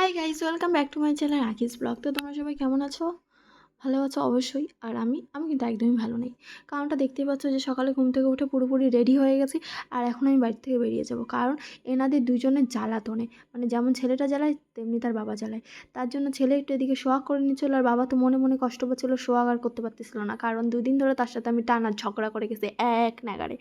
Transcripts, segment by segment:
High guys, welcome back to my channel Rakish blog. তো তোমরা সবাই কেমন আছো? ভালো আছো অবশ্যই। আর আমি কিন্তু একদমই ভালো নেই। কারণটা দেখতেই পাচ্ছ যে সকালে ঘুম থেকে উঠে পুরোপুরি রেডি হয়ে গেছি। আর এখন আমি বাড়ি থেকে বেরিয়ে যাব, কারণ এনাদের দুজনের জ্বালাতনে, মানে যেমন ছেলেটা জ্বালায় তেমনি তার বাবা জ্বালায়। তার জন্য ছেলে একটু এদিকে সোহাগ করে নিচ্ছিল, আর বাবা তো মনে মনে কষ্ট পাচ্ছিল, সোহাগ আর করতে পারতেছিল না। কারণ 2 দিন ধরে তার সাথে আমি টানা ঝগড়া করে গেছি এক নাগাড়ে,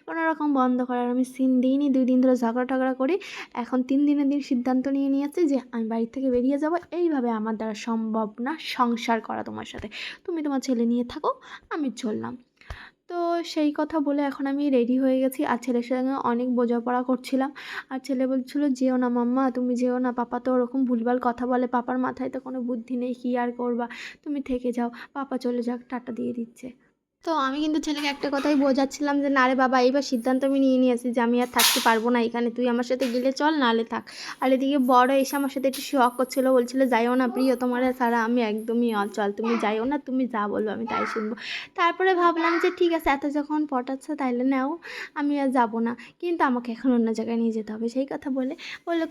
কোনো রকম বন্ধ করার আমি সিন দিইনি। 2 দিন ধরে ঝগড়া টগড়া করি। এখন 3 দিনের দিন সিদ্ধান্ত নিয়ে নিয়েছি যে আমি বাড়ি থেকে বেরিয়ে যাব। এইভাবে আমার দ্বারা সম্ভব না সংসার করা তোমার সাথে। তুমি তোমার ছেলে নিয়ে থাকো, আমি চললাম। তো সেই কথা বলে এখন আমি রেডি হয়ে গেছি, আর ছেলের সঙ্গে অনেক বোঝাপড়া করছিলাম। আর ছেলে বলছিল, যেও না মাম্মা, তুমি যেও না, পাপা তো ওরকম ভুলভাল কথা বলে, পাপার মাথায় তো কোনো বুদ্ধি নেই, কী আর করবা, তুমি থেকে যাও, পাপা চলে যাক, টাটা দিয়ে দিচ্ছে। তো আমি কিন্তু ছেলেকে একটা কথাই বোঝাচ্ছিলাম যে না রে বাবা, এইবার সিদ্ধান্ত আমি নিয়ে নিয়েছি যে আমি আর থাকতে পারবো না এখানে, তুই আমার সাথে গেলে চল, নাহলে থাক। আর এদিকে বড় এসে আমার সাথে একটু শখ করছিলো, বলছিল যাইও না প্রিয়, তোমার সারা আমি একদমই অচল, তুমি যাইও না, তুমি যা বলবো আমি তাই শুনবো। তারপরে ভাবলাম যে ঠিক আছে, এত যখন পটাচ্ছে তাইলে নাও, আমি আর যাবো না, কিন্তু আমাকে এখন অন্য জায়গায় নিয়ে যেতে হবে। সেই কথা বললে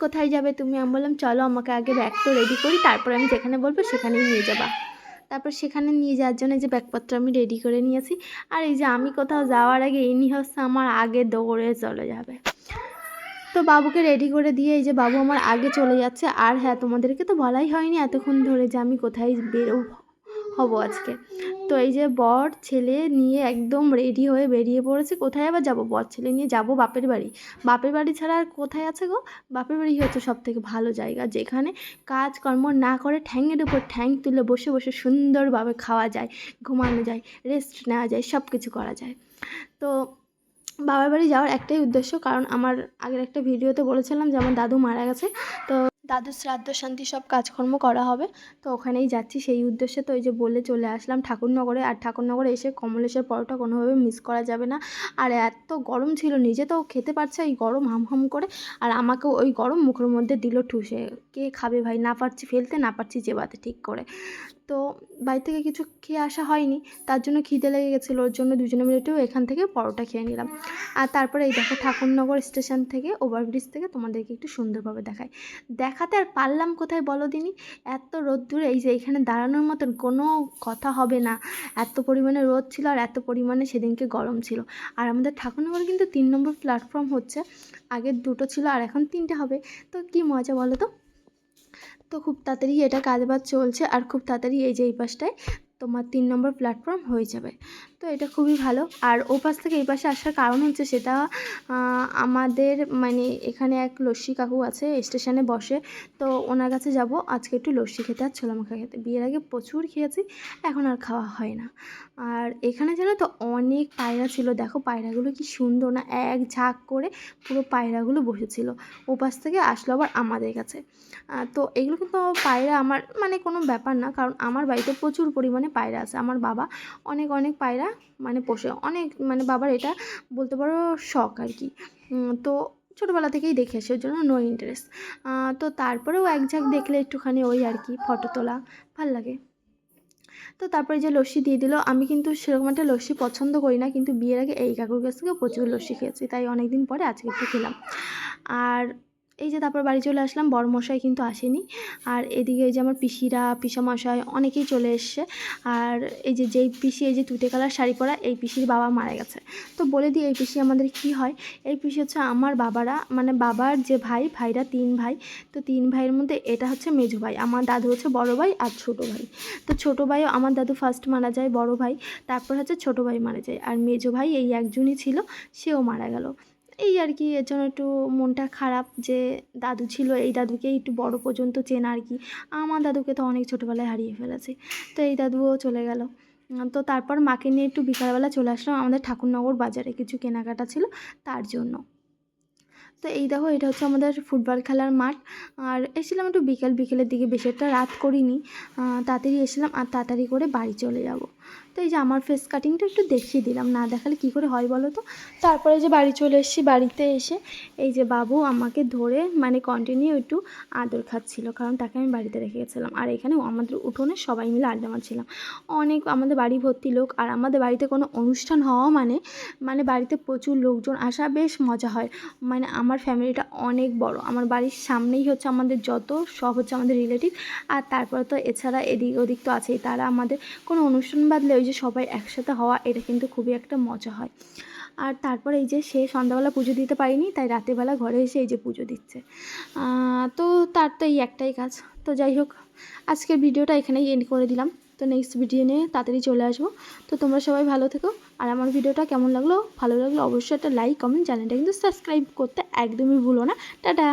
কোথায় যাবে তুমি? আমি বললাম চলো, আমাকে আগে ব্যাগটা রেডি করি, তারপরে আমি যেখানে বলবো সেখানেই নিয়ে যাবা। তারপর সেখানে নিয়ে যাওয়ার জন্য যে ব্যাগপত্র আমি রেডি করে নিয়েছি। আর এই যে আমি কোথাও যাওয়ার আগে ইনি হচ্ছে আমার আগে দৌড়ে চলে যাবে। তো বাবুকে রেডি করে দিয়ে এই যে বাবু আমার আগে চলে যাচ্ছে। আর হ্যাঁ, তোমাদেরকে তো বলাই হয়নি এতক্ষণ ধরে যে আমি কোথায় হব আজকে। তো এই যে বর ছেলে নিয়ে একদম রেডি হয়ে বেরিয়ে পড়েছে। কোথায় আবার যাব? বর ছেলে নিয়ে যাব বাপের বাড়ি। বাপের বাড়ি ছাড়া আর কোথায় আছে গো? বাপের বাড়ি হচ্ছে সব থেকে ভালো জায়গা, যেখানে কাজকর্ম না করে ঠ্যাংয়ের উপর ঠ্যাং তুলে বসে বসে সুন্দরভাবে খাওয়া যায়, ঘুমানো যায়, রেস্ট নেওয়া যায়, সব কিছু করা যায়। তো বাবার বাড়ি যাওয়ার একটাই উদ্দেশ্য, কারণ আমার আগের একটা ভিডিওতে বলেছিলাম যে আমার দাদু মারা গেছে। তো দাদুর শ্রাদ্ধ শান্তি সব কাজকর্ম করা হবে, তো ওখানেই যাচ্ছি সেই উদ্দেশ্যে। তো এই যে বলে চলে আসলাম ঠাকুরনগরে। আর ঠাকুরনগরে এসে কমলেশের পরোটা কোনোভাবে মিস করা যাবে না। আর এত গরম ছিল, নিজে তো খেতে পারছে এই গরম হাম করে, আর আমাকেও ওই গরম মুখের মধ্যে দিল ঠুসে। কে খাবে ভাই? না পারছি ফেলতে, না পারছি চেবাতে ঠিক করে। তো বাড়ি থেকে কিছু খেয়ে আসা হয়নি, তার জন্য খিদে লেগে গেছিলো, ওর জন্য দুজনে মিলে একটু এখান থেকে পরোটা খেয়ে নিলাম। আর তারপরে এই দেখো ঠাকুরনগর স্টেশন থেকে, ওভারব্রিজ থেকে তোমাদেরকে একটু সুন্দরভাবে দেখাতে আর পারলাম কোথায় বলো দিনি? এত রোদ্দুরে এই যে এখানে দাঁড়ানোর মতন কোনো কথা হবে না, এত পরিমাণে রোদ ছিল, আর এত পরিমাণে সেদিনকে গরম ছিল। আর আমাদের ঠাকুরনগরে কিন্তু 3 নম্বর প্ল্যাটফর্ম হচ্ছে, আগের 2টো ছিল আর এখন 3টে হবে। তো কি মজা বলো তো? তো খুব তাড়াতাড়ি এটা কাজবাজ চলছে, আর খুব তাড়াতাড়ি এই যে এই পাশটায় তোমার 3 নম্বর প্ল্যাটফর্ম হয়ে যাবে। তো এটা খুবই ভালো। আর ও পাশ থেকে এই পাশে আসার কারণ হচ্ছে, সেটা আমাদের মানে এখানে এক লস্যি কাকু আছে, স্টেশনে বসে। তো ওনার কাছে যাব আজকে, একটু লস্যি খেতে আর ছোলা মাখা খেতে। বিয়ের আগে প্রচুর খেয়েছি, এখন আর খাওয়া হয় না। আর এখানে জানো তো অনেক পায়রা ছিল, দেখো পায়রাগুলো কি সুন্দর না, এক ঝাঁক করে পুরো পায়রাগুলো বসেছিল। ও পাশ থেকে আসলো আবার আমাদের কাছে। তো এগুলো কিন্তু পায়রা আমার মানে কোনো ব্যাপার না, কারণ আমার বাড়িতে প্রচুর পরিমাণে পায়রা আছে। আমার বাবা অনেক অনেক পায়রা মানে পোষে, অনেক মানে বাবার এটা বলতে পারো শখ আর কি। তো ছোটোবেলা থেকেই দেখে আসে, ওর জন্য নো ইন্টারেস্ট। তো তারপরেও এক ঝাঁক দেখলে একটুখানি ওই আর কি ফটো তোলা ভাল লাগে। তো তারপরে যে লস্যি দিয়ে দিল, আমি কিন্তু সেরকম একটা লস্যি পছন্দ করি না, কিন্তু বিয়ের আগে এই কাকুর কাছ থেকে প্রচুর লস্যি খেয়েছি, তাই অনেক দিন পরে আজকে একটু খেলাম। আর এই যে তারপর বাড়ি চলে আসলাম, বড়মশাই কিন্তু আসেনি। আর এদিকে এই যে আমার পিসিরা, পিসামশাই অনেকেই চলে এসছে। আর এই যে যেই পিসি এই যে তুতে কালার শাড়ি পরা, এই পিসির বাবা মারা গেছে। তো বলে দিই এই পিসি আমাদের কি হয়। এই পিসি হচ্ছে আমার বাবারা মানে বাবার যে ভাইরা 3 ভাই। তো 3 ভাইয়ের মধ্যে এটা হচ্ছে মেজো ভাই, আমার দাদু হচ্ছে বড় ভাই আর ছোটো ভাই। তো ছোটো ভাইও আমার দাদু ফার্স্ট মারা যায়, বড় ভাই, তারপর হচ্ছে ছোটো ভাই মারা যায়, আর মেজো ভাই এই একজনই ছিল, সেও মারা গেল। এই আর কি, এর জন্য একটু মনটা খারাপ যে দাদু ছিল, এই দাদুকেই একটু বড় পর্যন্ত চেনা আর কি। আমার দাদুকে তো অনেক ছোটোবেলায় হারিয়ে ফেলেছি, তো এই দাদুও চলে গেল। তো তারপর মাকে নিয়ে একটু বিকালবেলা চলে আসলাম আমাদের ঠাকুরনগর বাজারে, কিছু কেনাকাটা ছিল তার জন্য। তো এই দেখো, এটা হচ্ছে আমাদের ফুটবল খেলার মাঠ। আর এসেছিলাম একটু বিকেলের দিকে, বেশি একটা রাত করিনি, তাড়াতাড়ি এসেছিলাম আর তাড়াতাড়ি করে বাড়ি চলে যাব। তো এই যে আমার ফেস কাটিংটা একটু দেখিয়ে দিলাম, না দেখালে কী করে হয় বলো তো। তারপরে যে বাড়ি চলে এসেছি, বাড়িতে এসে এই যে বাবু আমাকে ধরে মানে কন্টিনিউ একটু আদর খাচ্ছিল, কারণ তাকে আমি বাড়িতে রেখে গেছিলাম। আর এখানে আমাদের উঠোনে সবাই মিলে আড্ডা মারছিলাম, অনেক আমাদের বাড়ি ভর্তি লোক। আর আমাদের বাড়িতে কোনো অনুষ্ঠান হওয়া মানে বাড়িতে প্রচুর লোকজন আসা, বেশ মজা হয়। মানে আমার ফ্যামিলিটা অনেক বড়, আমার বাড়ির সামনেই হচ্ছে আমাদের যত সব হচ্ছে আমাদের রিলেটিভ। আর তারপরে তো এছাড়া এদিক ওদিক তো আছেই, তারা আমাদের কোনো অনুষ্ঠান বাদলে ওই যে সবাই একসাথে হওয়া, এটা কিন্তু খুবই একটা মজা হয়। আর তারপর এই যে সে সন্ধ্যাবেলা পুজো দিতে পারিনি, তাই রাতেরবেলা ঘরে এসে এই যে পুজো দিচ্ছে। তো তার তো এই একটাই কাজ। তো যাই হোক, আজকের ভিডিওটা এখানেই এন্ড করে দিলাম। তো নেক্সট ভিডিও নিয়ে তাড়াতাড়ি চলে আসবো। তো তোমরা সবাই ভালো থেকো। আর আমার ভিডিওটা কেমন লাগলো, ভালো লাগলো অবশ্যই একটা লাইক কমেন্ট, চ্যানেলটা কিন্তু সাবস্ক্রাইব করতে একদমই ভুলো না। টাটা।